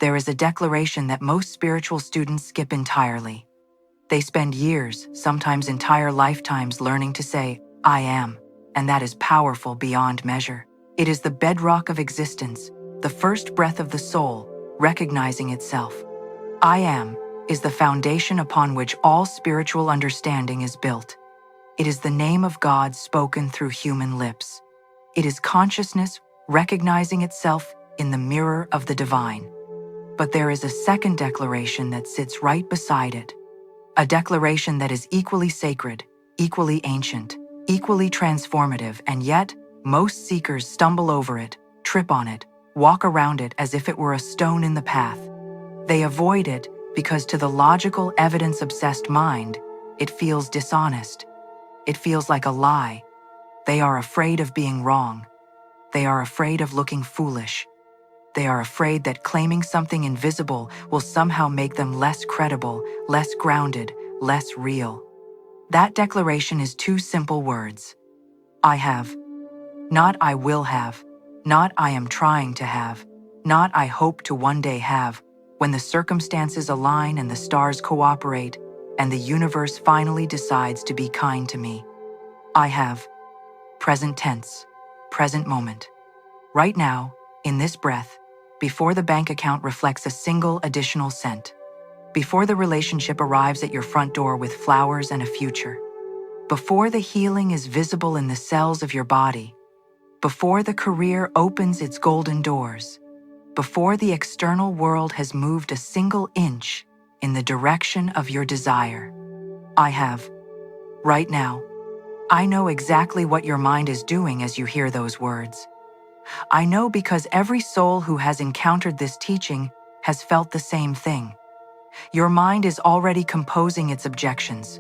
there is a declaration that most spiritual students skip entirely. They spend years, sometimes entire lifetimes, learning to say, I am, and that is powerful beyond measure. It is the bedrock of existence, the first breath of the soul, recognizing itself. I am is the foundation upon which all spiritual understanding is built. It is the name of God spoken through human lips. It is consciousness recognizing itself in the mirror of the divine. But there is a second declaration that sits right beside it. A declaration that is equally sacred, equally ancient, equally transformative, and yet, most seekers stumble over it, trip on it, walk around it as if it were a stone in the path. They avoid it because to the logical, evidence-obsessed mind, it feels dishonest. It feels like a lie. They are afraid of being wrong. They are afraid of looking foolish. They are afraid that claiming something invisible will somehow make them less credible, less grounded, less real. That declaration is two simple words. I have. Not I will have. Not I am trying to have. Not I hope to one day have, when the circumstances align and the stars cooperate, and the universe finally decides to be kind to me. I have. Present tense. Present moment. Right now, in this breath, before the bank account reflects a single additional cent. Before the relationship arrives at your front door with flowers and a future. Before the healing is visible in the cells of your body. Before the career opens its golden doors. Before the external world has moved a single inch in the direction of your desire. I have. Right now. I know exactly what your mind is doing as you hear those words. I know because every soul who has encountered this teaching has felt the same thing. Your mind is already composing its objections.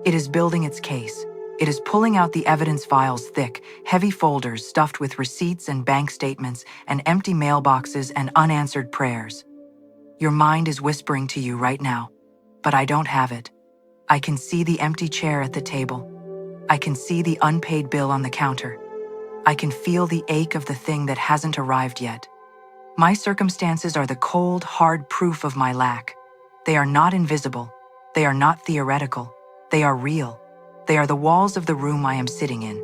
It is building its case. It is pulling out the evidence files, thick, heavy folders stuffed with receipts and bank statements and empty mailboxes and unanswered prayers. Your mind is whispering to you right now, but I don't have it. I can see the empty chair at the table. I can see the unpaid bill on the counter. I can feel the ache of the thing that hasn't arrived yet. My circumstances are the cold, hard proof of my lack. They are not invisible. They are not theoretical. They are real. They are the walls of the room I am sitting in.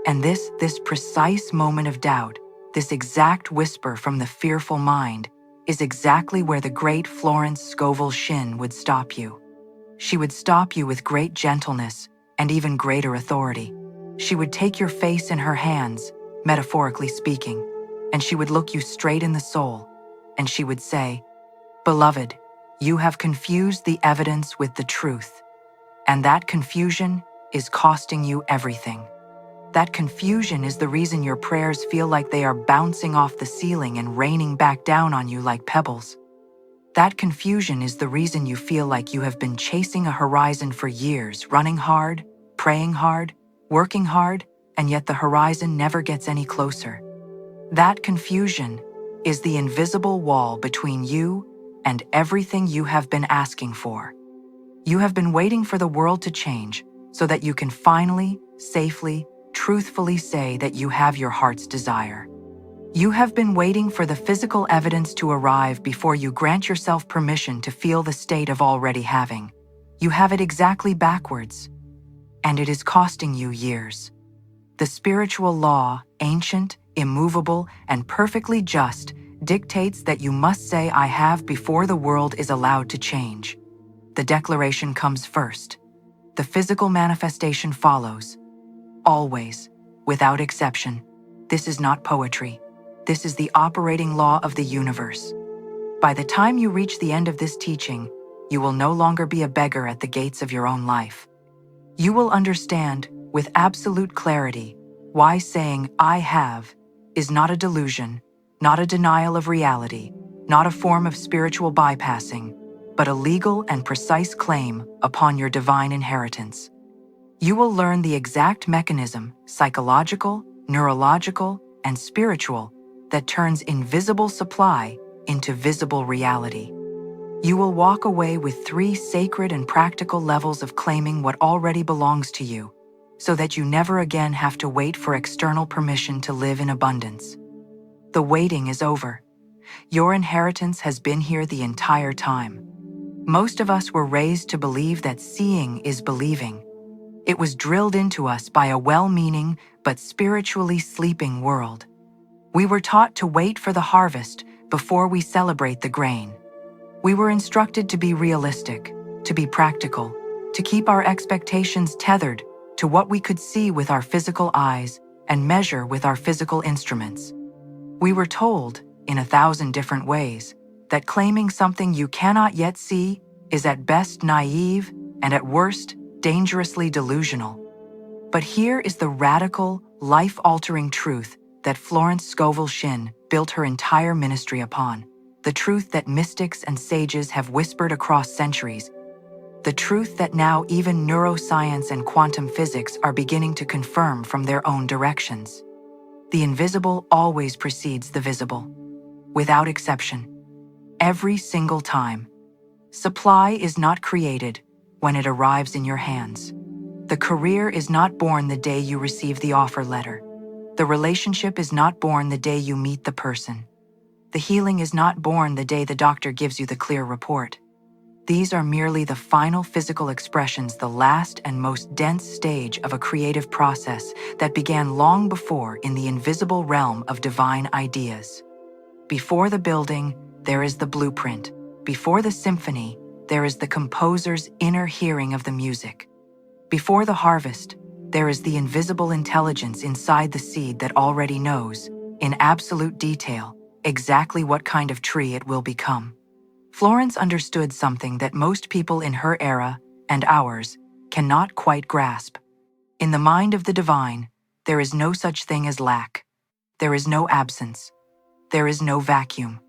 And this precise moment of doubt, this exact whisper from the fearful mind, is exactly where the great Florence Scovel Shinn would stop you. She would stop you with great gentleness and even greater authority. She would take your face in her hands, metaphorically speaking, and she would look you straight in the soul, and she would say, Beloved, you have confused the evidence with the truth, and that confusion is costing you everything. That confusion is the reason your prayers feel like they are bouncing off the ceiling and raining back down on you like pebbles. That confusion is the reason you feel like you have been chasing a horizon for years, running hard, praying hard, working hard, and yet the horizon never gets any closer. That confusion is the invisible wall between you and everything you have been asking for. You have been waiting for the world to change so that you can finally, safely, truthfully say that you have your heart's desire. You have been waiting for the physical evidence to arrive before you grant yourself permission to feel the state of already having. You have it exactly backwards, and it is costing you years. The spiritual law, ancient, immovable, and perfectly just, dictates that you must say I have before the world is allowed to change. The declaration comes first. The physical manifestation follows. Always, without exception. This is not poetry. This is the operating law of the universe. By the time you reach the end of this teaching, you will no longer be a beggar at the gates of your own life. You will understand, with absolute clarity, why saying I have is not a delusion, not a denial of reality, not a form of spiritual bypassing, but a legal and precise claim upon your divine inheritance. You will learn the exact mechanism, psychological, neurological, and spiritual, that turns invisible supply into visible reality. You will walk away with 3 sacred and practical levels of claiming what already belongs to you, so that you never again have to wait for external permission to live in abundance. The waiting is over. Your inheritance has been here the entire time. Most of us were raised to believe that seeing is believing. It was drilled into us by a well-meaning but spiritually sleeping world. We were taught to wait for the harvest before we celebrate the grain. We were instructed to be realistic, to be practical, to keep our expectations tethered to what we could see with our physical eyes and measure with our physical instruments. We were told, in 1,000 different ways, that claiming something you cannot yet see is at best naive and at worst dangerously delusional. But here is the radical, life-altering truth that Florence Scovel Shinn built her entire ministry upon, the truth that mystics and sages have whispered across centuries, the truth that now even neuroscience and quantum physics are beginning to confirm from their own directions. The invisible always precedes the visible, without exception, every single time. Supply is not created when it arrives in your hands. The career is not born the day you receive the offer letter. The relationship is not born the day you meet the person. The healing is not born the day the doctor gives you the clear report. These are merely the final physical expressions, the last and most dense stage of a creative process that began long before in the invisible realm of divine ideas. Before the building, there is the blueprint. Before the symphony, there is the composer's inner hearing of the music. Before the harvest, there is the invisible intelligence inside the seed that already knows, in absolute detail, exactly what kind of tree it will become. Florence understood something that most people in her era, and ours, cannot quite grasp. In the mind of the divine, there is no such thing as lack. There is no absence. There is no vacuum.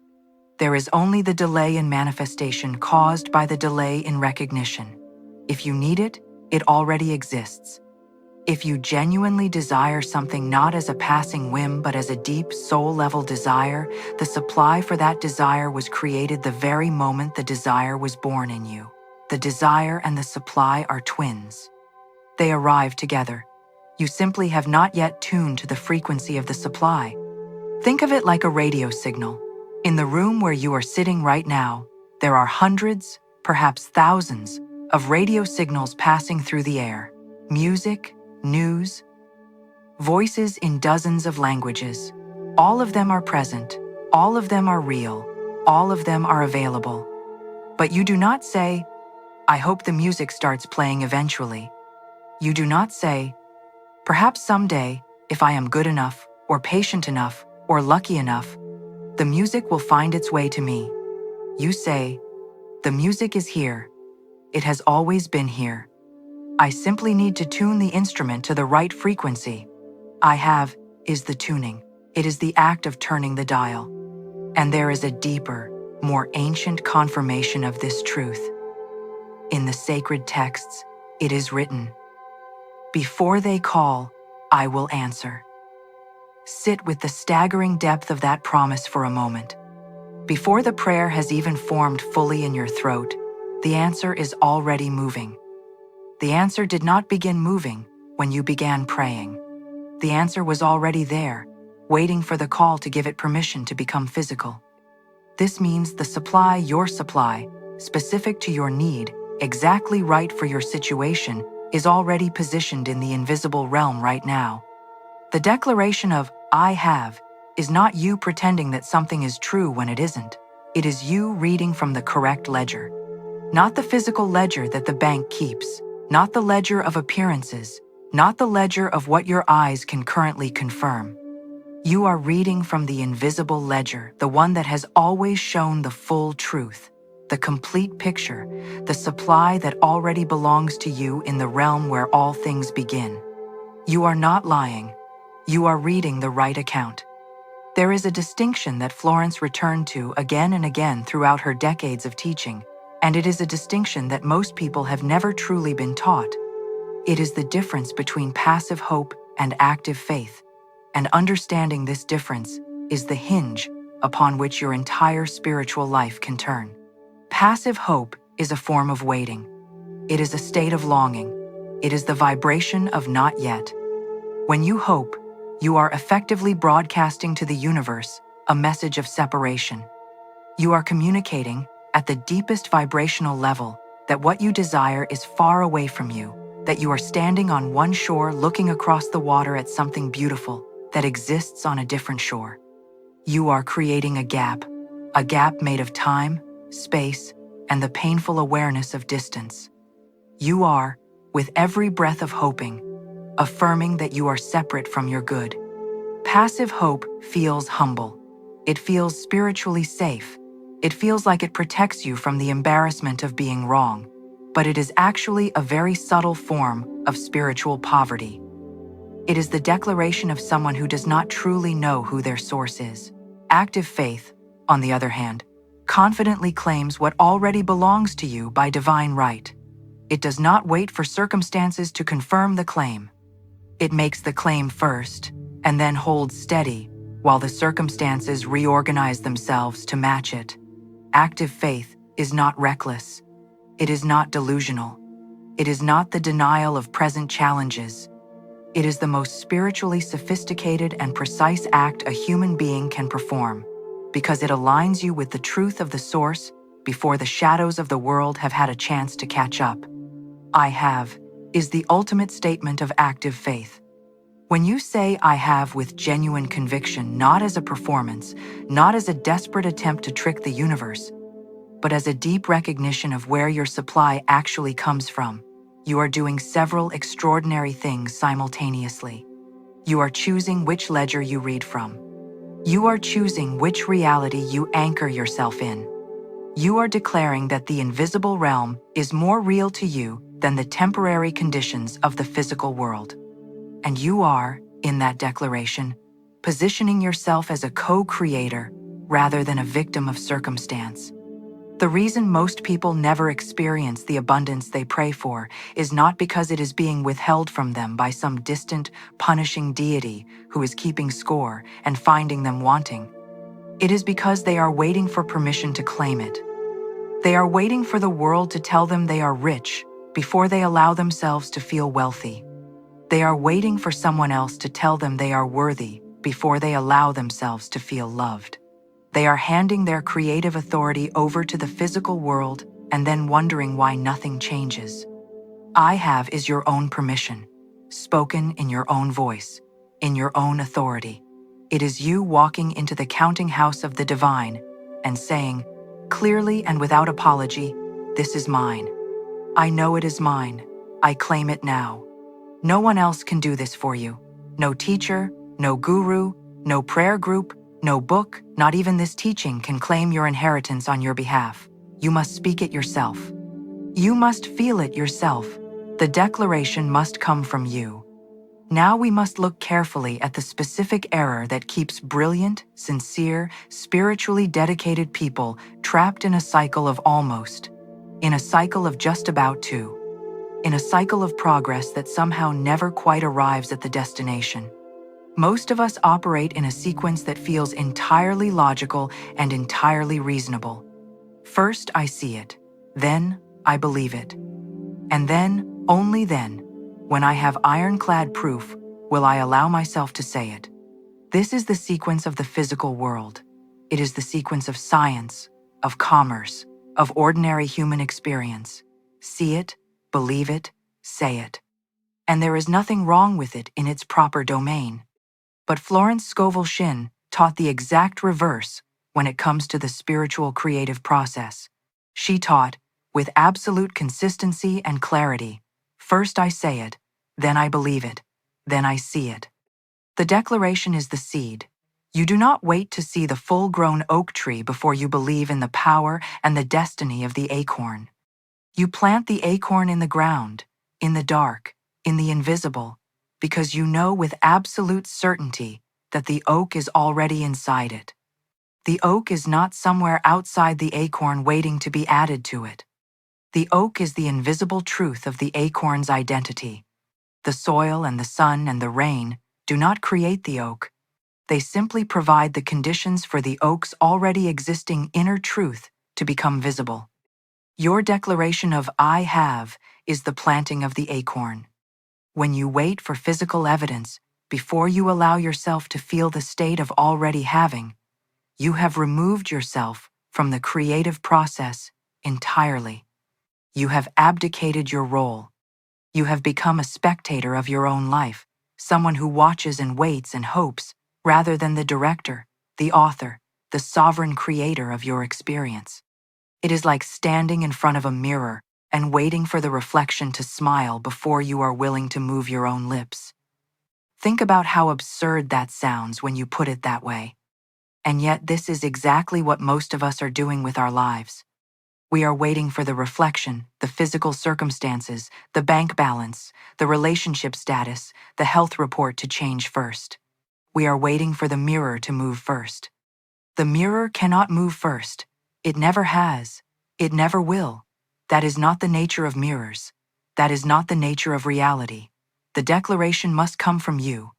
There is only the delay in manifestation caused by the delay in recognition. If you need it, it already exists. If you genuinely desire something not as a passing whim but as a deep soul-level desire, the supply for that desire was created the very moment the desire was born in you. The desire and the supply are twins. They arrive together. You simply have not yet tuned to the frequency of the supply. Think of it like a radio signal. In the room where you are sitting right now, there are hundreds, perhaps thousands, of radio signals passing through the air. Music, news, voices in dozens of languages. All of them are present. All of them are real. All of them are available. But you do not say, "I hope the music starts playing eventually." You do not say, "Perhaps someday, if I am good enough, or patient enough, or lucky enough, the music will find its way to me." You say, "The music is here. It has always been here. I simply need to tune the instrument to the right frequency." I have is the tuning. It is the act of turning the dial. And there is a deeper, more ancient confirmation of this truth. In the sacred texts, it is written, "Before they call, I will answer." Sit with the staggering depth of that promise for a moment. Before the prayer has even formed fully in your throat, the answer is already moving. The answer did not begin moving when you began praying. The answer was already there, waiting for the call to give it permission to become physical. This means the supply, your supply, specific to your need, exactly right for your situation, is already positioned in the invisible realm right now. The declaration of "I have" is not you pretending that something is true when it isn't. It is you reading from the correct ledger. Not the physical ledger that the bank keeps, not the ledger of appearances, not the ledger of what your eyes can currently confirm. You are reading from the invisible ledger, the one that has always shown the full truth, the complete picture, the supply that already belongs to you in the realm where all things begin. You are not lying. You are reading the right account. There is a distinction that Florence returned to again and again throughout her decades of teaching, and it is a distinction that most people have never truly been taught. It is the difference between passive hope and active faith, and understanding this difference is the hinge upon which your entire spiritual life can turn. Passive hope is a form of waiting. It is a state of longing. It is the vibration of not yet. When you hope, you are effectively broadcasting to the universe a message of separation. You are communicating, at the deepest vibrational level, that what you desire is far away from you, that you are standing on one shore looking across the water at something beautiful that exists on a different shore. You are creating a gap made of time, space, and the painful awareness of distance. You are, with every breath of hoping, affirming that you are separate from your good. Passive hope feels humble. It feels spiritually safe. It feels like it protects you from the embarrassment of being wrong. But it is actually a very subtle form of spiritual poverty. It is the declaration of someone who does not truly know who their source is. Active faith, on the other hand, confidently claims what already belongs to you by divine right. It does not wait for circumstances to confirm the claim. It makes the claim first, and then holds steady, while the circumstances reorganize themselves to match it. Active faith is not reckless. It is not delusional. It is not the denial of present challenges. It is the most spiritually sophisticated and precise act a human being can perform, because it aligns you with the truth of the source before the shadows of the world have had a chance to catch up. I have is the ultimate statement of active faith. When you say I have with genuine conviction, not as a performance, not as a desperate attempt to trick the universe, but as a deep recognition of where your supply actually comes from, you are doing several extraordinary things simultaneously. You are choosing which ledger you read from. You are choosing which reality you anchor yourself in. You are declaring that the invisible realm is more real to you than the temporary conditions of the physical world. And you are, in that declaration, positioning yourself as a co-creator rather than a victim of circumstance. The reason most people never experience the abundance they pray for is not because it is being withheld from them by some distant, punishing deity who is keeping score and finding them wanting. It is because they are waiting for permission to claim it. They are waiting for the world to tell them they are rich before they allow themselves to feel wealthy. They are waiting for someone else to tell them they are worthy before they allow themselves to feel loved. They are handing their creative authority over to the physical world and then wondering why nothing changes. I have is your own permission, spoken in your own voice, in your own authority. It is you walking into the counting house of the divine and saying, clearly and without apology, this is mine. I know it is mine. I claim it now. No one else can do this for you. No teacher, no guru, no prayer group, no book, not even this teaching can claim your inheritance on your behalf. You must speak it yourself. You must feel it yourself. The declaration must come from you. Now we must look carefully at the specific error that keeps brilliant, sincere, spiritually dedicated people trapped in a cycle of almost, in a cycle of just about to, in a cycle of progress that somehow never quite arrives at the destination. Most of us operate in a sequence that feels entirely logical and entirely reasonable. First, I see it. Then, I believe it. And then, only then, when I have ironclad proof, will I allow myself to say it. This is the sequence of the physical world. It is the sequence of science, of commerce, of ordinary human experience. See it, believe it, say it. And there is nothing wrong with it in its proper domain. But Florence Scovel Shinn taught the exact reverse when it comes to the spiritual creative process. She taught, with absolute consistency and clarity, first I say it, then I believe it, then I see it. The declaration is the seed. You do not wait to see the full-grown oak tree before you believe in the power and the destiny of the acorn. You plant the acorn in the ground, in the dark, in the invisible, because you know with absolute certainty that the oak is already inside it. The oak is not somewhere outside the acorn waiting to be added to it. The oak is the invisible truth of the acorn's identity. The soil and the sun and the rain do not create the oak. They simply provide the conditions for the oak's already existing inner truth to become visible. Your declaration of I have is the planting of the acorn. When you wait for physical evidence before you allow yourself to feel the state of already having, you have removed yourself from the creative process entirely. You have abdicated your role. You have become a spectator of your own life, someone who watches and waits and hopes, rather than the director, the author, the sovereign creator of your experience. It is like standing in front of a mirror and waiting for the reflection to smile before you are willing to move your own lips. Think about how absurd that sounds when you put it that way. And yet this is exactly what most of us are doing with our lives. We are waiting for the reflection, the physical circumstances, the bank balance, the relationship status, the health report to change first. We are waiting for the mirror to move first. The mirror cannot move first. It never has. It never will. That is not the nature of mirrors. That is not the nature of reality. The declaration must come from you.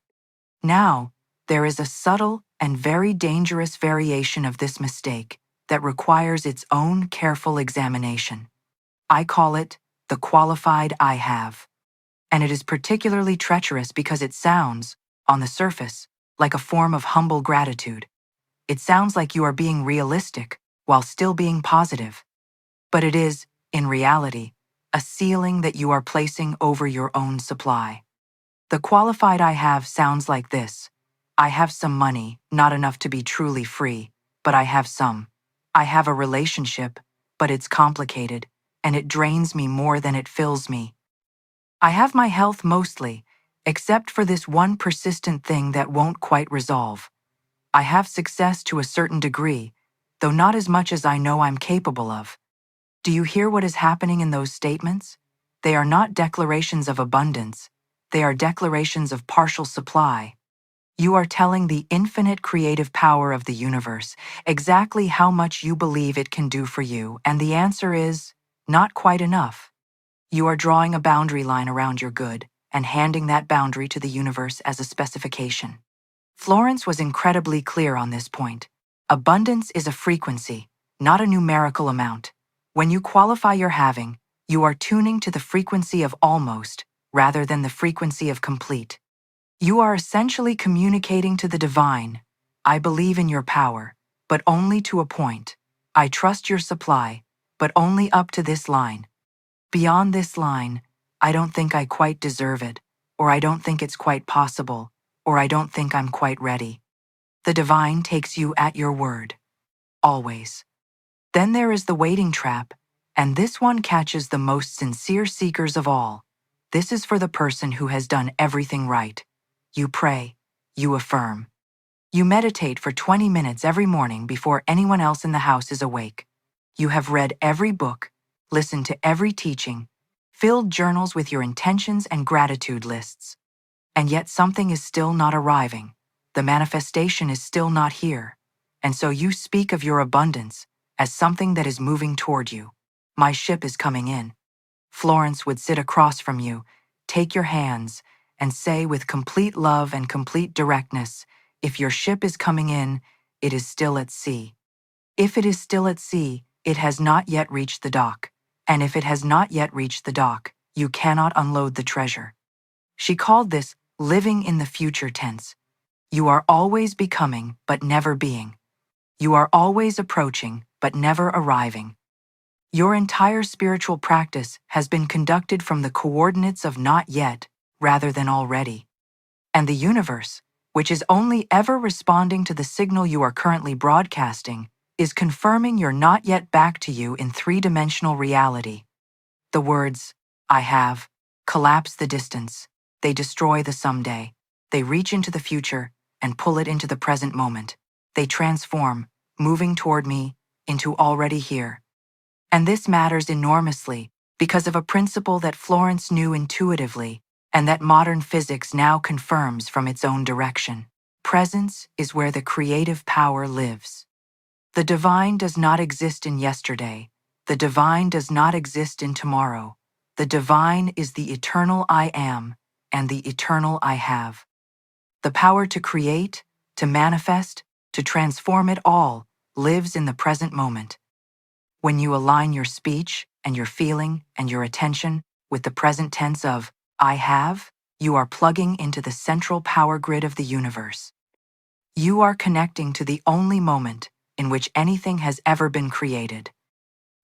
Now, there is a subtle and very dangerous variation of this mistake that requires its own careful examination. I call it the qualified I have. And it is particularly treacherous because it sounds, on the surface, like a form of humble gratitude. It sounds like you are being realistic while still being positive. But it is, in reality, a ceiling that you are placing over your own supply. The qualified I have sounds like this. I have some money, not enough to be truly free, but I have some. I have a relationship, but it's complicated, and it drains me more than it fills me. I have my health mostly, except for this one persistent thing that won't quite resolve. I have success to a certain degree, though not as much as I know I'm capable of. Do you hear what is happening in those statements? They are not declarations of abundance. They are declarations of partial supply. You are telling the infinite creative power of the universe exactly how much you believe it can do for you, and the answer is not quite enough. You are drawing a boundary line around your good and handing that boundary to the universe as a specification. Florence was incredibly clear on this point. Abundance is a frequency, not a numerical amount. When you qualify your having, you are tuning to the frequency of almost, rather than the frequency of complete. You are essentially communicating to the divine, I believe in your power, but only to a point. I trust your supply, but only up to this line. Beyond this line, I don't think I quite deserve it, or I don't think it's quite possible, or I don't think I'm quite ready. The divine takes you at your word. Always. Then there is the waiting trap, and this one catches the most sincere seekers of all. This is for the person who has done everything right. You pray, you affirm. You meditate for 20 minutes every morning before anyone else in the house is awake. You have read every book, listened to every teaching, filled journals with your intentions and gratitude lists. And yet something is still not arriving. The manifestation is still not here. And so you speak of your abundance as something that is moving toward you. My ship is coming in. Florence would sit across from you, take your hands, and say with complete love and complete directness, if your ship is coming in, it is still at sea. If it is still at sea, it has not yet reached the dock. And if it has not yet reached the dock, you cannot unload the treasure. She called this living in the future tense. You are always becoming, but never being. You are always approaching, but never arriving. Your entire spiritual practice has been conducted from the coordinates of not yet, rather than already. And the universe, which is only ever responding to the signal you are currently broadcasting, is confirming your not yet back to you in three-dimensional reality. The words, I have, collapse the distance. They destroy the someday. They reach into the future and pull it into the present moment. They transform, moving toward me, into already here. And this matters enormously because of a principle that Florence knew intuitively and that modern physics now confirms from its own direction. Presence is where the creative power lives. The divine does not exist in yesterday. The divine does not exist in tomorrow. The divine is the eternal I am and the eternal I have. The power to create, to manifest, to transform it all lives in the present moment. When you align your speech and your feeling and your attention with the present tense of I have, you are plugging into the central power grid of the universe. You are connecting to the only moment, in which anything has ever been created.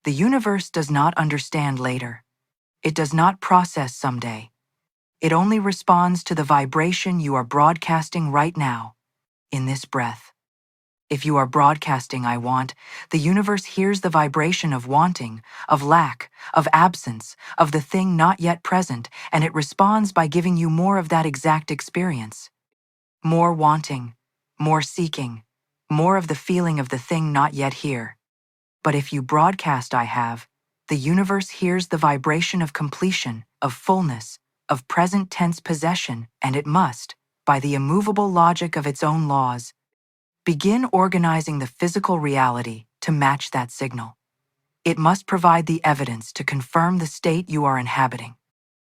The universe does not understand later. It does not process someday. It only responds to the vibration you are broadcasting right now, in this breath. If you are broadcasting "I want," the universe hears the vibration of wanting, of lack, of absence, of the thing not yet present, and it responds by giving you more of that exact experience. More wanting, more seeking, more of the feeling of the thing not yet here. But if you broadcast "I have," the universe hears the vibration of completion, of fullness, of present tense possession, and it must, by the immovable logic of its own laws, begin organizing the physical reality to match that signal. It must provide the evidence to confirm the state you are inhabiting.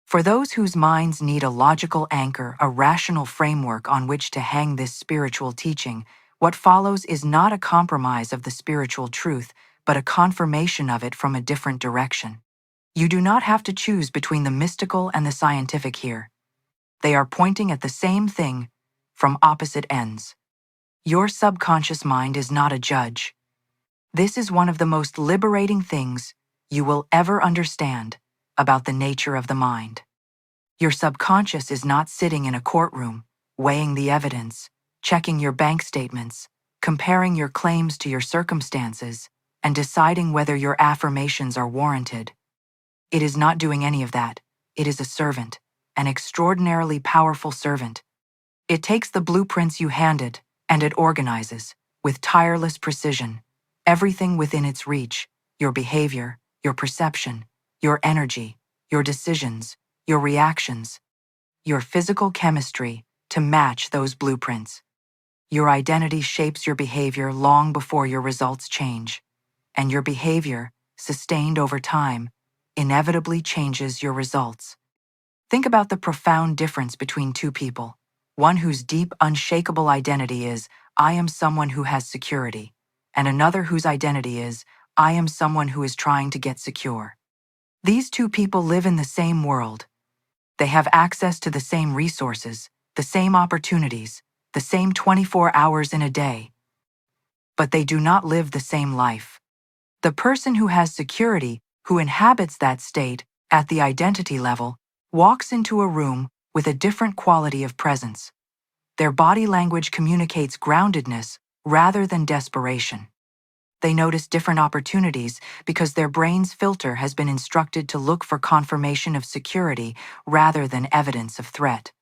For those whose minds need a logical anchor, a rational framework on which to hang this spiritual teaching, what follows is not a compromise of the spiritual truth, but a confirmation of it from a different direction. You do not have to choose between the mystical and the scientific here. They are pointing at the same thing from opposite ends. Your subconscious mind is not a judge. This is one of the most liberating things you will ever understand about the nature of the mind. Your subconscious is not sitting in a courtroom, weighing the evidence, checking your bank statements, comparing your claims to your circumstances, and deciding whether your affirmations are warranted. It is not doing any of that. It is a servant, an extraordinarily powerful servant. It takes the blueprints you hand it, and it organizes, with tireless precision, everything within its reach: your behavior, your perception, your energy, your decisions, your reactions, your physical chemistry, to match those blueprints. Your identity shapes your behavior long before your results change, and your behavior, sustained over time, inevitably changes your results. Think about the profound difference between two people. One whose deep, unshakable identity is, "I am someone who has security," and another whose identity is, "I am someone who is trying to get secure." These two people live in the same world. They have access to the same resources, the same opportunities, the same 24 hours in a day. But they do not live the same life. The person who has security, who inhabits that state at the identity level, walks into a room with a different quality of presence. Their body language communicates groundedness rather than desperation. They notice different opportunities because their brain's filter has been instructed to look for confirmation of security rather than evidence of threat.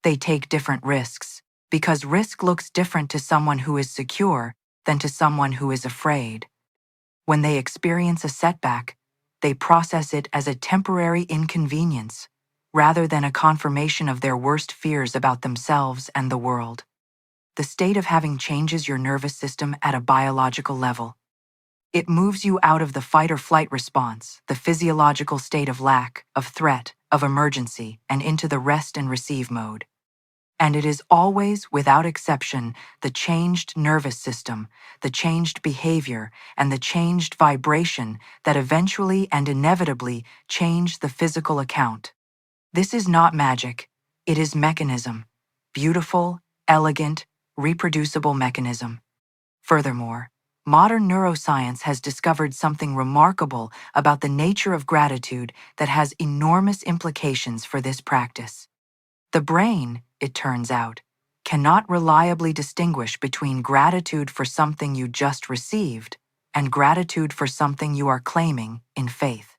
They take different risks because risk looks different to someone who is secure than to someone who is afraid. When they experience a setback, they process it as a temporary inconvenience rather than a confirmation of their worst fears about themselves and the world. The state of having changes your nervous system at a biological level. It moves you out of the fight or flight response, the physiological state of lack, of threat, of emergency, and into the rest and receive mode. And it is always, without exception, the changed nervous system, the changed behavior, and the changed vibration that eventually and inevitably change the physical account. This is not magic. It is mechanism. Beautiful, elegant, reproducible mechanism. Furthermore, modern neuroscience has discovered something remarkable about the nature of gratitude that has enormous implications for this practice. The brain, it turns out, cannot reliably distinguish between gratitude for something you just received and gratitude for something you are claiming in faith.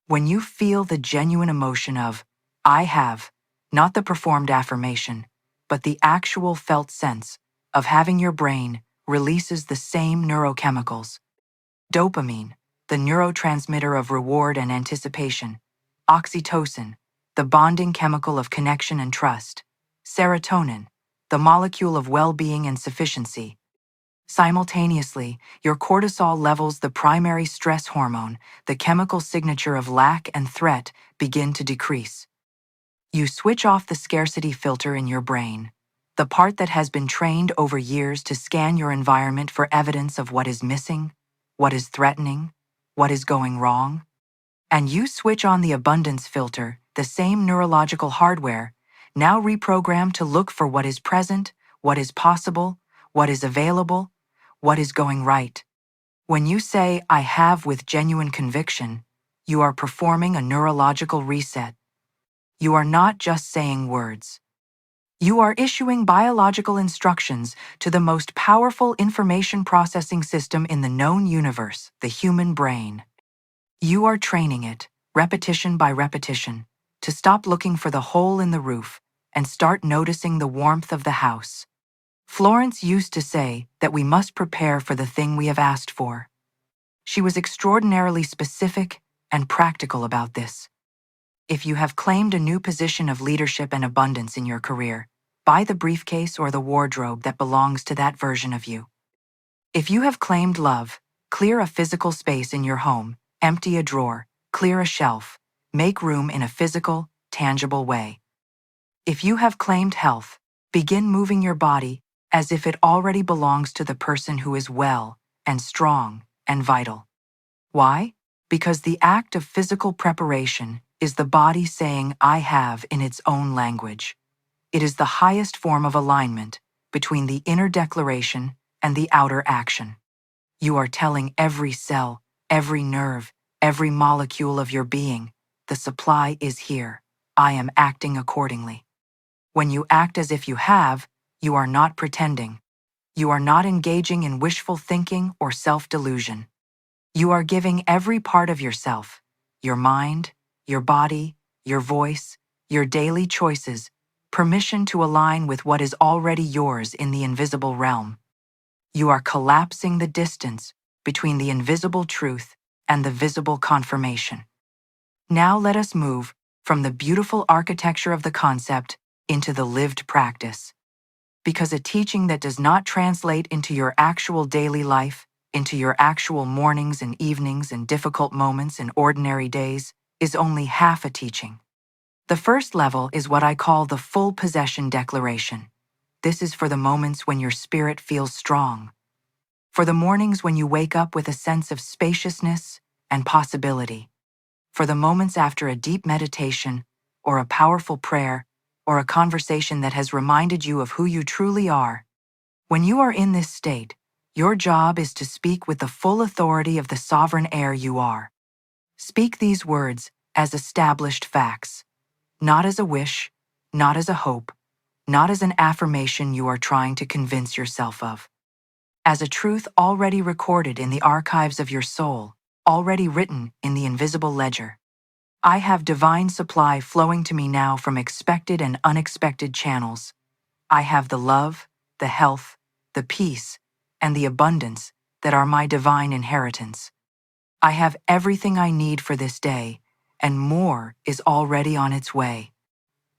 When you feel the genuine emotion of, "I have," not the performed affirmation, but the actual felt sense of having, your brain releases the same neurochemicals. Dopamine, the neurotransmitter of reward and anticipation. Oxytocin, the bonding chemical of connection and trust. Serotonin, the molecule of well-being and sufficiency. Simultaneously, your cortisol levels, the primary stress hormone, the chemical signature of lack and threat, begin to decrease. You switch off the scarcity filter in your brain, the part that has been trained over years to scan your environment for evidence of what is missing, what is threatening, what is going wrong. And you switch on the abundance filter, the same neurological hardware, now reprogrammed to look for what is present, what is possible, what is available, what is going right. When you say, I have with genuine conviction, you are performing a neurological reset. You are not just saying words. You are issuing biological instructions to the most powerful information processing system in the known universe, the human brain. You are training it, repetition by repetition, to stop looking for the hole in the roof and start noticing the warmth of the house. Florence used to say that we must prepare for the thing we have asked for. She was extraordinarily specific and practical about this. If you have claimed a new position of leadership and abundance in your career, buy the briefcase or the wardrobe that belongs to that version of you. If you have claimed love, clear a physical space in your home, empty a drawer, clear a shelf, make room in a physical, tangible way. If you have claimed health, begin moving your body as if it already belongs to the person who is well and strong and vital. Why? Because the act of physical preparation is the body saying I have in its own language. It is the highest form of alignment between the inner declaration and the outer action. You are telling every cell, every nerve, every molecule of your being, the supply is here. I am acting accordingly. When you act as if you have, you are not pretending. You are not engaging in wishful thinking or self-delusion. You are giving every part of yourself, your mind, your body, your voice, your daily choices, permission to align with what is already yours in the invisible realm. You are collapsing the distance between the invisible truth and the visible confirmation. Now let us move from the beautiful architecture of the concept into the lived practice. Because a teaching that does not translate into your actual daily life, into your actual mornings and evenings and difficult moments and ordinary days, is only half a teaching. The first level is what I call the full possession declaration. This is for the moments when your spirit feels strong, for the mornings when you wake up with a sense of spaciousness and possibility, for the moments after a deep meditation or a powerful prayer or a conversation that has reminded you of who you truly are. When you are in this state, your job is to speak with the full authority of the sovereign heir you are. Speak these words as established facts, not as a wish, not as a hope, not as an affirmation you are trying to convince yourself of. As a truth already recorded in the archives of your soul, already written in the invisible ledger. I have divine supply flowing to me now from expected and unexpected channels. I have the love, the health, the peace, and the abundance that are my divine inheritance. I have everything I need for this day, and more is already on its way.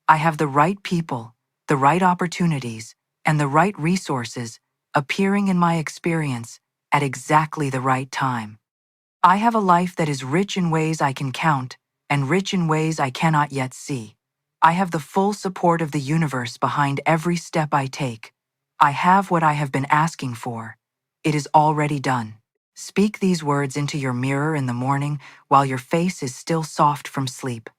I have the right people, the right opportunities, and the right resources appearing in my experience at exactly the right time. I have a life that is rich in ways I can count and rich in ways I cannot yet see. I have the full support of the universe behind every step I take. I have what I have been asking for. It is already done. Speak these words into your mirror in the morning while your face is still soft from sleep.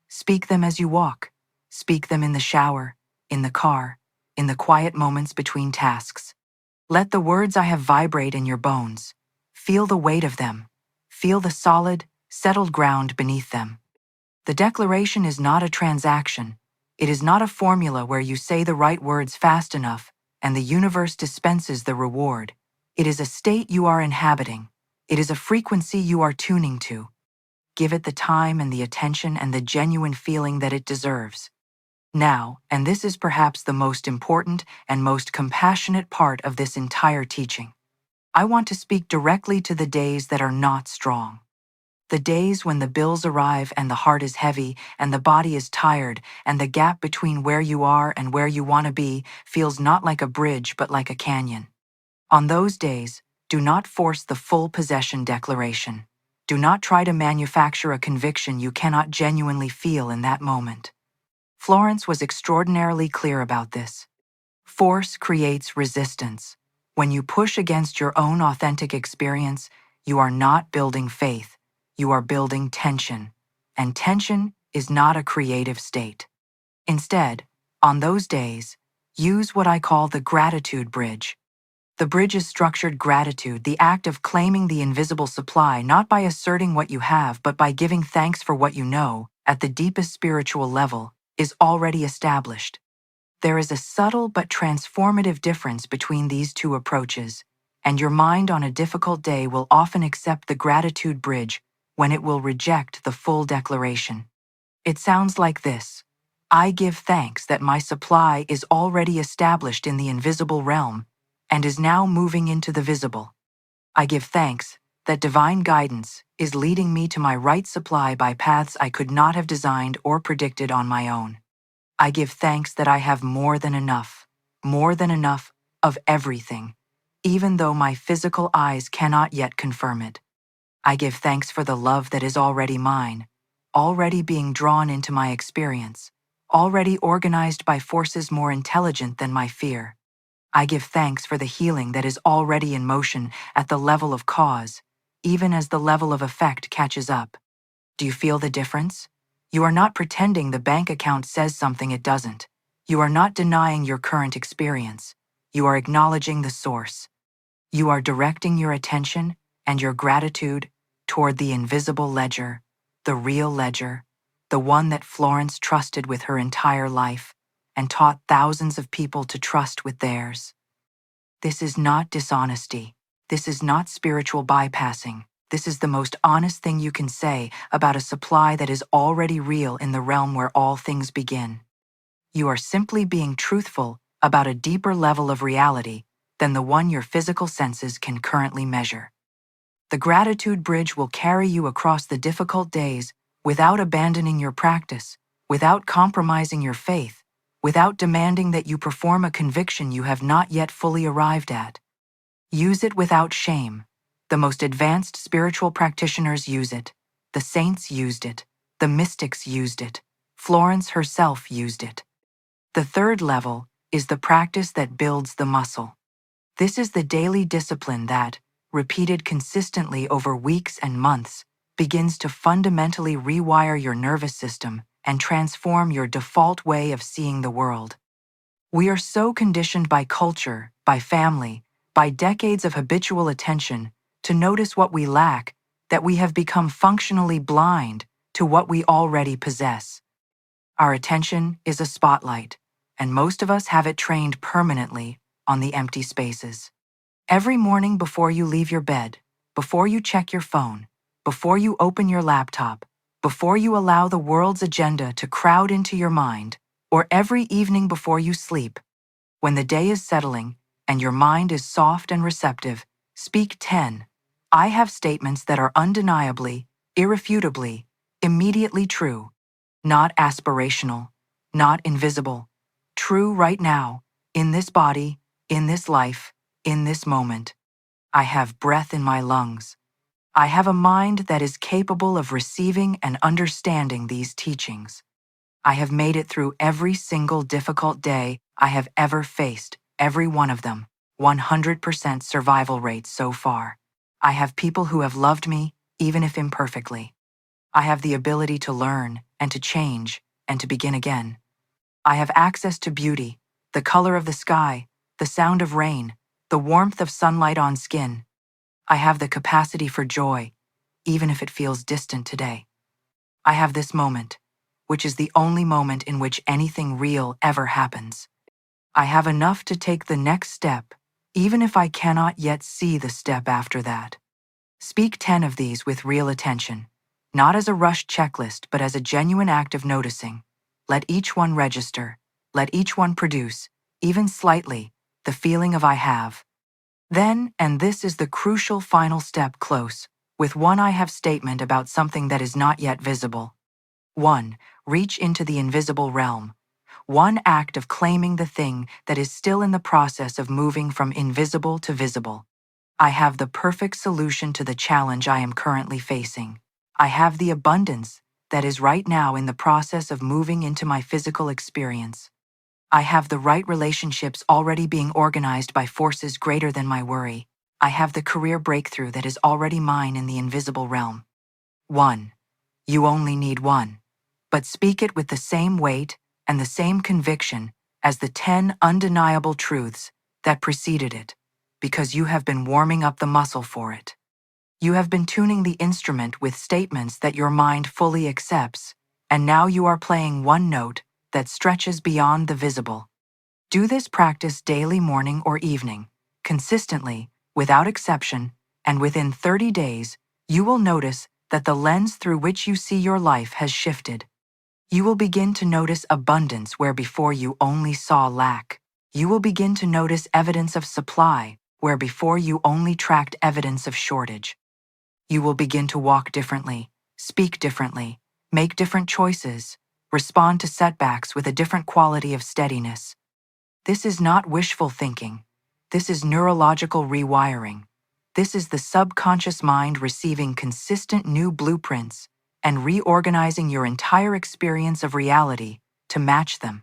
Speak them as you walk. Speak them in the shower, in the car, in the quiet moments between tasks. Let the words I have vibrate in your bones. Feel the weight of them. Feel the solid, settled ground beneath them. The declaration is not a transaction. It is not a formula where you say the right words fast enough and the universe dispenses the reward. It is a state you are inhabiting. It is a frequency you are tuning to. Give it the time and the attention and the genuine feeling that it deserves. Now, and this is perhaps the most important and most compassionate part of this entire teaching, I want to speak directly to the days that are not strong. The days when the bills arrive and the heart is heavy and the body is tired and the gap between where you are and where you want to be feels not like a bridge but like a canyon. On those days, do not force the full possession declaration. Do not try to manufacture a conviction you cannot genuinely feel in that moment. Florence was extraordinarily clear about this. Force creates resistance. When you push against your own authentic experience, you are not building faith. You are building tension. And tension is not a creative state. Instead, on those days, use what I call the gratitude bridge. The bridge is structured gratitude, the act of claiming the invisible supply, not by asserting what you have, but by giving thanks for what you know, at the deepest spiritual level, is already established. There is a subtle but transformative difference between these two approaches, and your mind on a difficult day will often accept the gratitude bridge when it will reject the full declaration. It sounds like this: I give thanks that my supply is already established in the invisible realm and is now moving into the visible. I give thanks that divine guidance is leading me to my right supply by paths I could not have designed or predicted on my own. I give thanks that I have more than enough of everything, even though my physical eyes cannot yet confirm it. I give thanks for the love that is already mine, already being drawn into my experience, already organized by forces more intelligent than my fear. I give thanks for the healing that is already in motion at the level of cause, even as the level of effect catches up. Do you feel the difference? You are not pretending the bank account says something it doesn't. You are not denying your current experience. You are acknowledging the source. You are directing your attention and your gratitude toward the invisible ledger, the real ledger, the one that Florence trusted with her entire life and taught thousands of people to trust with theirs. This is not dishonesty. This is not spiritual bypassing. This is the most honest thing you can say about a supply that is already real in the realm where all things begin. You are simply being truthful about a deeper level of reality than the one your physical senses can currently measure. The gratitude bridge will carry you across the difficult days without abandoning your practice, without compromising your faith, without demanding that you perform a conviction you have not yet fully arrived at. Use it without shame. The most advanced spiritual practitioners use it. The saints used it. The mystics used it. Florence herself used it. The third level is the practice that builds the muscle. This is the daily discipline that, repeated consistently over weeks and months, begins to fundamentally rewire your nervous system and transform your default way of seeing the world. We are so conditioned by culture, by family, by decades of habitual attention to notice what we lack that we have become functionally blind to what we already possess. Our attention is a spotlight, and most of us have it trained permanently on the empty spaces. Every morning before you leave your bed, before you check your phone, before you open your laptop, before you allow the world's agenda to crowd into your mind, or every evening before you sleep, when the day is settling and your mind is soft and receptive, speak 10. I have statements that are undeniably, irrefutably, immediately true, not aspirational, not invisible, true right now, in this body, in this life, in this moment. I have breath in my lungs. I have a mind that is capable of receiving and understanding these teachings. I have made it through every single difficult day I have ever faced, every one of them, 100% survival rate so far. I have people who have loved me, even if imperfectly. I have the ability to learn and to change and to begin again. I have access to beauty, the color of the sky, the sound of rain, the warmth of sunlight on skin. I have the capacity for joy, even if it feels distant today. I have this moment, which is the only moment in which anything real ever happens. I have enough to take the next step, even if I cannot yet see the step after that. Speak 10 of these with real attention, not as a rushed checklist, but as a genuine act of noticing. Let each one register, let each one produce, even slightly, the feeling of I have. Then, and this is the crucial final step close, with one I have statement about something that is not yet visible. 1. Reach into the invisible realm. One act of claiming the thing that is still in the process of moving from invisible to visible. I have the perfect solution to the challenge I am currently facing. I have the abundance that is right now in the process of moving into my physical experience. I have the right relationships already being organized by forces greater than my worry. I have the career breakthrough that is already mine in the invisible realm. 1. You only need one. But speak it with the same weight and the same conviction as the 10 undeniable truths that preceded it, because you have been warming up the muscle for it. You have been tuning the instrument with statements that your mind fully accepts, and now you are playing one note that stretches beyond the visible. Do this practice daily, morning or evening, consistently, without exception, and within 30 days, you will notice that the lens through which you see your life has shifted. You will begin to notice abundance where before you only saw lack. You will begin to notice evidence of supply where before you only tracked evidence of shortage. You will begin to walk differently, speak differently, make different choices, respond to setbacks with a different quality of steadiness. This is not wishful thinking. This is neurological rewiring. This is the subconscious mind receiving consistent new blueprints and reorganizing your entire experience of reality to match them.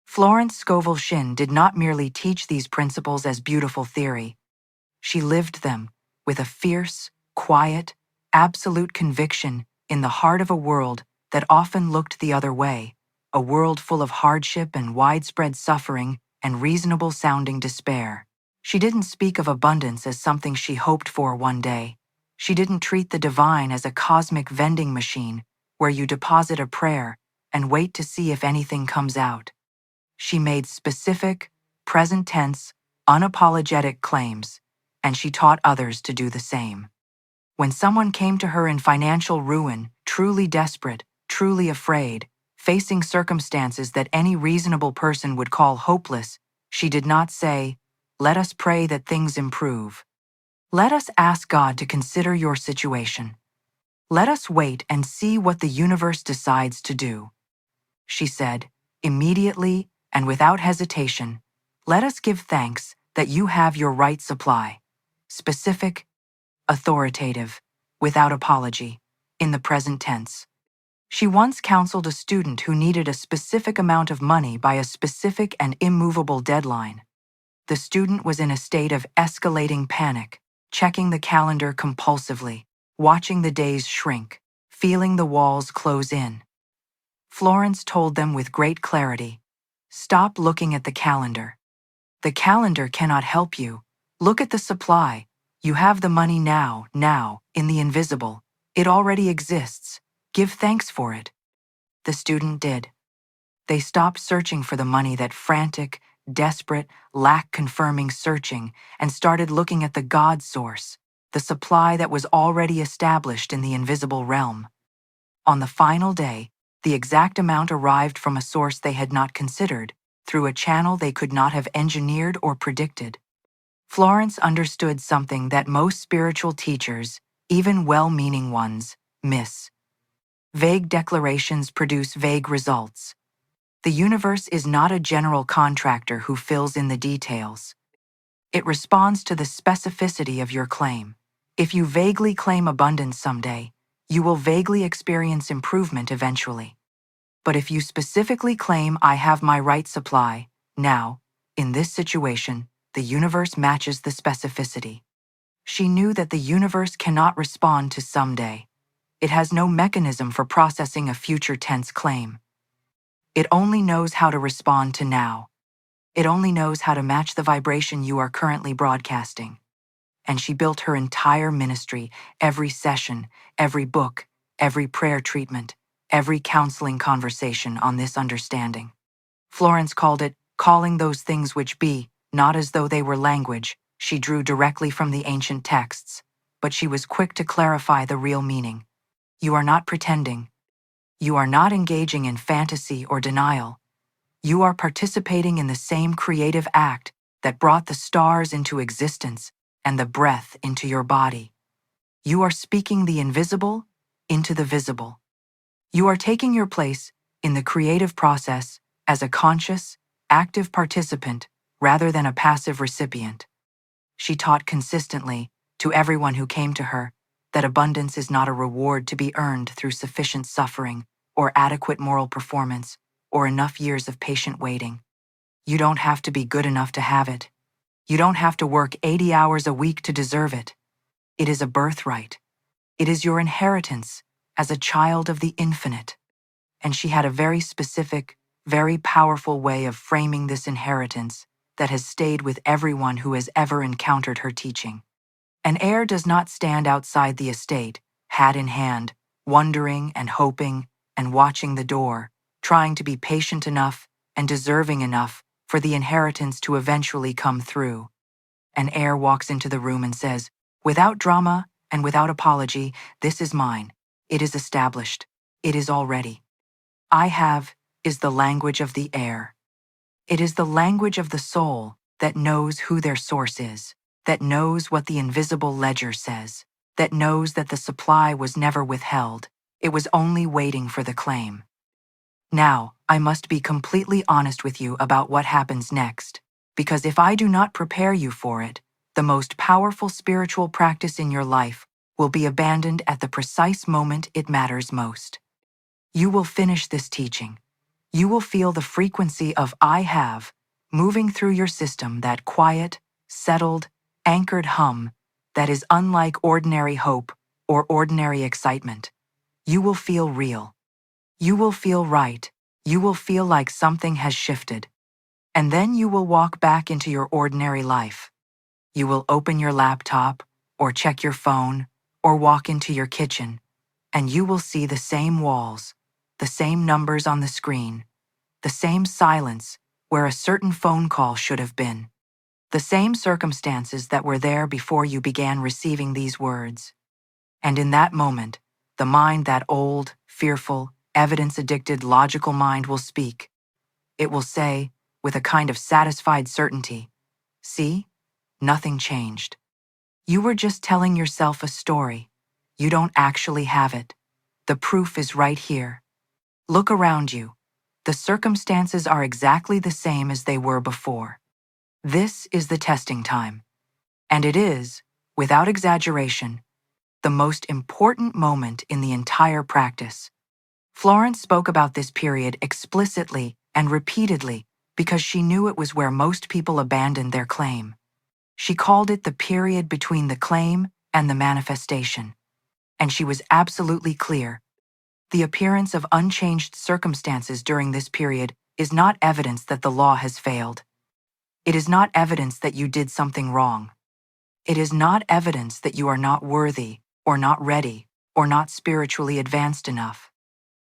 Florence Scovel Shinn did not merely teach these principles as beautiful theory. She lived them with a fierce, quiet, absolute conviction in the heart of a world that often looked the other way, a world full of hardship and widespread suffering and reasonable-sounding despair. She didn't speak of abundance as something she hoped for one day. She didn't treat the divine as a cosmic vending machine where you deposit a prayer and wait to see if anything comes out. She made specific, present-tense, unapologetic claims, and she taught others to do the same. When someone came to her in financial ruin, truly desperate, truly afraid, facing circumstances that any reasonable person would call hopeless, she did not say, "Let us pray that things improve. Let us ask God to consider your situation. Let us wait and see what the universe decides to do." She said, immediately and without hesitation, "Let us give thanks that you have your right supply." Specific, authoritative, without apology, in the present tense. She once counseled a student who needed a specific amount of money by a specific and immovable deadline. The student was in a state of escalating panic, checking the calendar compulsively, watching the days shrink, feeling the walls close in. Florence told them with great clarity, "Stop looking at the calendar. The calendar cannot help you. Look at the supply. You have the money now, in the invisible. It already exists. Give thanks for it." The student did. They stopped searching for the money, that frantic, desperate, lack-confirming searching, and started looking at the God source, the supply that was already established in the invisible realm. On the final day, the exact amount arrived from a source they had not considered, through a channel they could not have engineered or predicted. Florence understood something that most spiritual teachers, even well-meaning ones, miss. Vague declarations produce vague results. The universe is not a general contractor who fills in the details. It responds to the specificity of your claim. If you vaguely claim abundance someday, you will vaguely experience improvement eventually. But if you specifically claim, "I have my right supply," now, in this situation, the universe matches the specificity. She knew that the universe cannot respond to someday. It has no mechanism for processing a future tense claim. It only knows how to respond to now. It only knows how to match the vibration you are currently broadcasting. And she built her entire ministry, every session, every book, every prayer treatment, every counseling conversation on this understanding. Florence called it calling those things which be, not as though they were language. She drew directly from the ancient texts, but she was quick to clarify the real meaning. You are not pretending. You are not engaging in fantasy or denial. You are participating in the same creative act that brought the stars into existence and the breath into your body. You are speaking the invisible into the visible. You are taking your place in the creative process as a conscious, active participant rather than a passive recipient. She taught consistently, to everyone who came to her, that abundance is not a reward to be earned through sufficient suffering or adequate moral performance or enough years of patient waiting. You don't have to be good enough to have it. You don't have to work 80 hours a week to deserve it. It is a birthright. It is your inheritance as a child of the infinite. And she had a very specific, very powerful way of framing this inheritance that has stayed with everyone who has ever encountered her teaching. An air does not stand outside the estate, hat in hand, wondering and hoping and watching the door, trying to be patient enough and deserving enough for the inheritance to eventually come through. An heir walks into the room and says, "Without drama and without apology, this is mine. It is established. It is already." I have is the language of the heir. It is the language of the soul that knows who their source is, that knows what the invisible ledger says, that knows that the supply was never withheld. It was only waiting for the claim. Now, I must be completely honest with you about what happens next, because if I do not prepare you for it, the most powerful spiritual practice in your life will be abandoned at the precise moment it matters most. You will finish this teaching. You will feel the frequency of I have moving through your system, that quiet, settled, anchored hum that is unlike ordinary hope or ordinary excitement. You will feel real. You will feel right. You will feel like something has shifted. And then you will walk back into your ordinary life. You will open your laptop or check your phone or walk into your kitchen, and you will see the same walls, the same numbers on the screen, the same silence where a certain phone call should have been, the same circumstances that were there before you began receiving these words. And in that moment, the mind, that old, fearful, evidence-addicted, logical mind, will speak. It will say, with a kind of satisfied certainty, "See, nothing changed. You were just telling yourself a story. You don't actually have it. The proof is right here. Look around you. The circumstances are exactly the same as they were before." This is the testing time. And it is, without exaggeration, the most important moment in the entire practice. Florence spoke about this period explicitly and repeatedly because she knew it was where most people abandoned their claim. She called it the period between the claim and the manifestation. And she was absolutely clear. The appearance of unchanged circumstances during this period is not evidence that the law has failed. It is not evidence that you did something wrong. It is not evidence that you are not worthy, or not ready, or not spiritually advanced enough.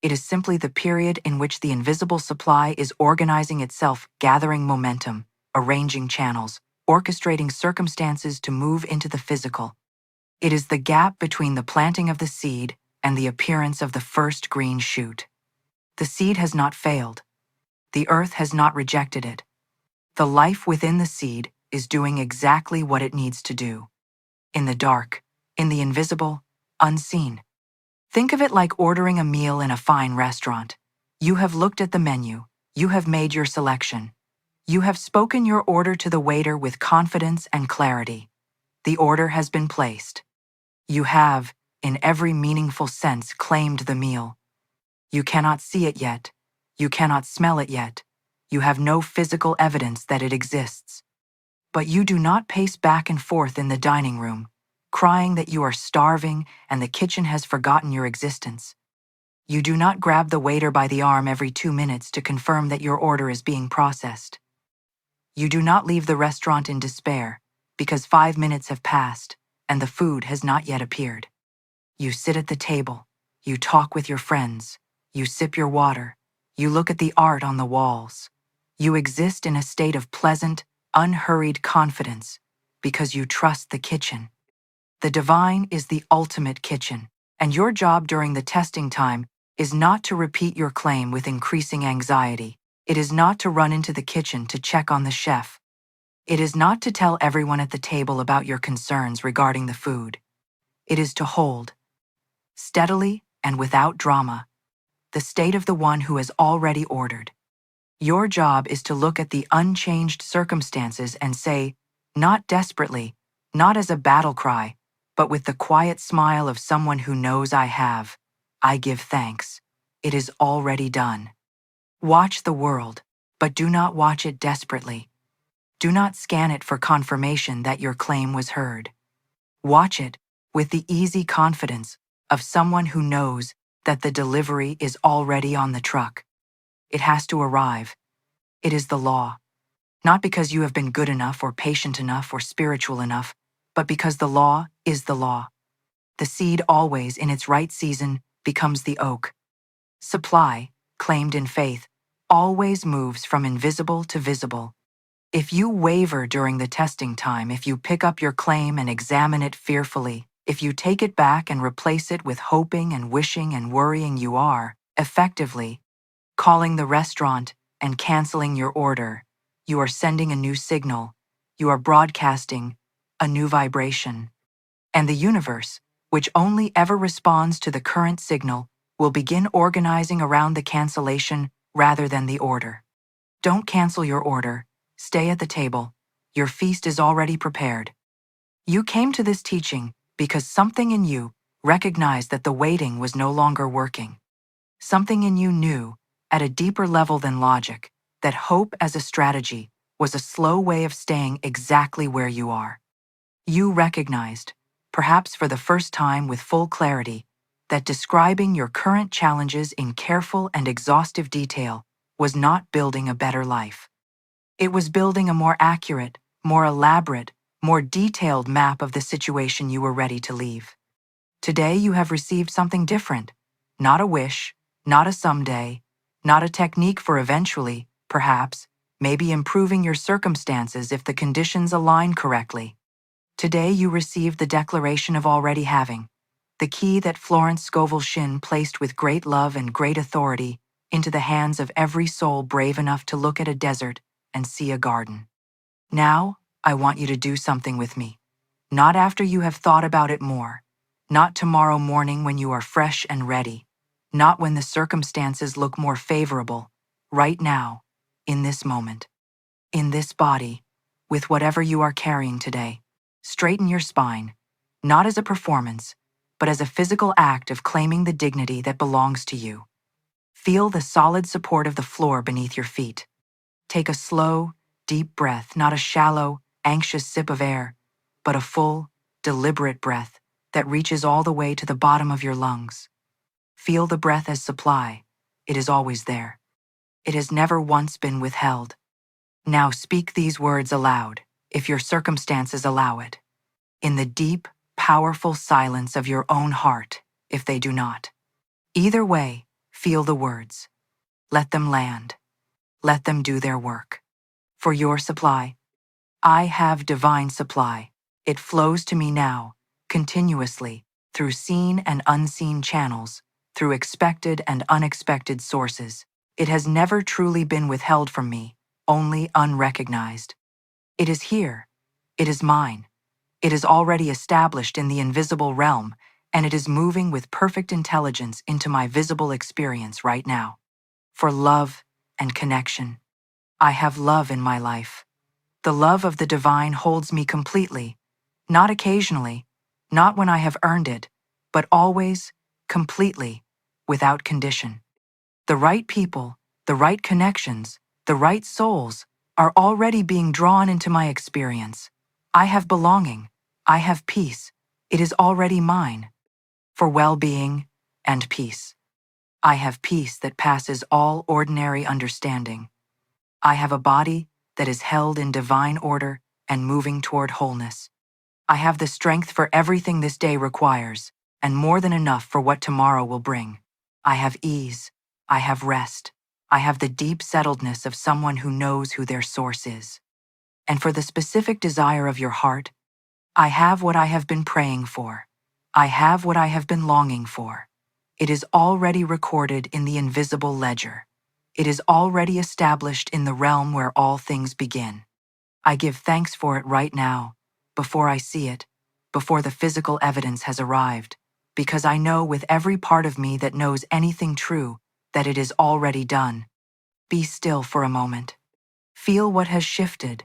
It is simply the period in which the invisible supply is organizing itself, gathering momentum, arranging channels, orchestrating circumstances to move into the physical. It is the gap between the planting of the seed and the appearance of the first green shoot. The seed has not failed. The earth has not rejected it. The life within the seed is doing exactly what it needs to do. In the dark, in the invisible, unseen. Think of it like ordering a meal in a fine restaurant. You have looked at the menu. You have made your selection. You have spoken your order to the waiter with confidence and clarity. The order has been placed. You have, in every meaningful sense, claimed the meal. You cannot see it yet. You cannot smell it yet. You have no physical evidence that it exists. But you do not pace back and forth in the dining room, crying that you are starving and the kitchen has forgotten your existence. You do not grab the waiter by the arm every 2 minutes to confirm that your order is being processed. You do not leave the restaurant in despair because 5 minutes have passed and the food has not yet appeared. You sit at the table, you talk with your friends, you sip your water, you look at the art on the walls. You exist in a state of pleasant, unhurried confidence because you trust the kitchen. The divine is the ultimate kitchen, and your job during the testing time is not to repeat your claim with increasing anxiety. It is not to run into the kitchen to check on the chef. It is not to tell everyone at the table about your concerns regarding the food. It is to hold, steadily and without drama, the state of the one who has already ordered. Your job is to look at the unchanged circumstances and say, not desperately, not as a battle cry, but with the quiet smile of someone who knows I give thanks. It is already done. Watch the world, but do not watch it desperately. Do not scan it for confirmation that your claim was heard. Watch it with the easy confidence of someone who knows that the delivery is already on the truck. It has to arrive. It is the law. Not because you have been good enough or patient enough or spiritual enough, but because the law is the law. The seed always, in its right season, becomes the oak. Supply, claimed in faith, always moves from invisible to visible. If you waver during the testing time, if you pick up your claim and examine it fearfully, if you take it back and replace it with hoping and wishing and worrying, you are, effectively, calling the restaurant and canceling your order. You are sending a new signal. You are broadcasting a new vibration. And the universe, which only ever responds to the current signal, will begin organizing around the cancellation rather than the order. Don't cancel your order. Stay at the table. Your feast is already prepared. You came to this teaching because something in you recognized that the waiting was no longer working. Something in you knew, at a deeper level than logic, that hope as a strategy was a slow way of staying exactly where you are. You recognized, perhaps for the first time with full clarity, that describing your current challenges in careful and exhaustive detail was not building a better life. It was building a more accurate, more elaborate, more detailed map of the situation you were ready to leave. Today you have received something different. Not a wish, not a someday, not a technique for eventually, perhaps, maybe improving your circumstances if the conditions align correctly. Today you received the declaration of already having, the key that Florence Scovel Shinn placed with great love and great authority into the hands of every soul brave enough to look at a desert and see a garden. Now, I want you to do something with me. Not after you have thought about it more. Not tomorrow morning when you are fresh and ready. Not when the circumstances look more favorable. Right now, in this moment. In this body, with whatever you are carrying today. Straighten your spine, not as a performance, but as a physical act of claiming the dignity that belongs to you. Feel the solid support of the floor beneath your feet. Take a slow, deep breath, not a shallow, anxious sip of air, but a full, deliberate breath that reaches all the way to the bottom of your lungs. Feel the breath as supply. It is always there. It has never once been withheld. Now speak these words aloud, if your circumstances allow it. In the deep, powerful silence of your own heart, if they do not. Either way, feel the words. Let them land. Let them do their work. For your supply, I have divine supply. It flows to me now, continuously, through seen and unseen channels, through expected and unexpected sources. It has never truly been withheld from me, only unrecognized. It is here. It is mine. It is already established in the invisible realm, and it is moving with perfect intelligence into my visible experience right now. For love and connection. I have love in my life. The love of the divine holds me completely, not occasionally, not when I have earned it, but always, completely, without condition. The right people, the right connections, the right souls are already being drawn into my experience. I have belonging. I have peace. It is already mine. For well-being and peace. I have peace that passes all ordinary understanding. I have a body that is held in divine order and moving toward wholeness. I have the strength for everything this day requires, and more than enough for what tomorrow will bring. I have ease. I have rest. I have the deep settledness of someone who knows who their source is. And for the specific desire of your heart, I have what I have been praying for. I have what I have been longing for. It is already recorded in the invisible ledger. It is already established in the realm where all things begin. I give thanks for it right now, before I see it, before the physical evidence has arrived, because I know with every part of me that knows anything true that it is already done. Be still for a moment. Feel what has shifted.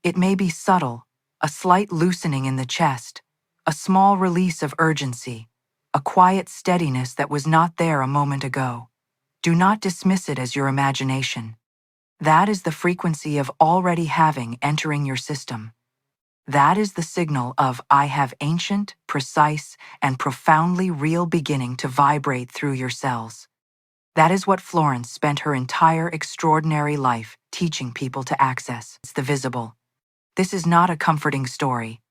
It may be subtle, a slight loosening in the chest, a small release of urgency, a quiet steadiness that was not there a moment ago. Do not dismiss it as your imagination. That is the frequency of already having entering your system. That is the signal of I have ancient, precise, and profoundly real beginning to vibrate through your cells. That is what Florence spent her entire extraordinary life teaching people to access. It's the visible. This is not a comforting story.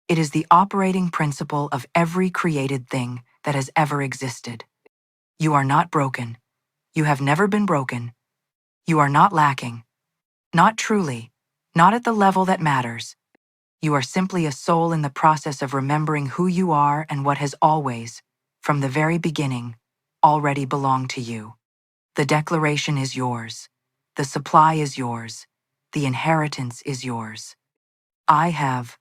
It is the operating principle of every created thing that has ever existed. You are not broken. You have never been broken. You are not lacking. Not truly. Not at the level that matters. You are simply a soul in the process of remembering who you are and what has always, from the very beginning, already belonged to you. The declaration is yours. The supply is yours. The inheritance is yours. I have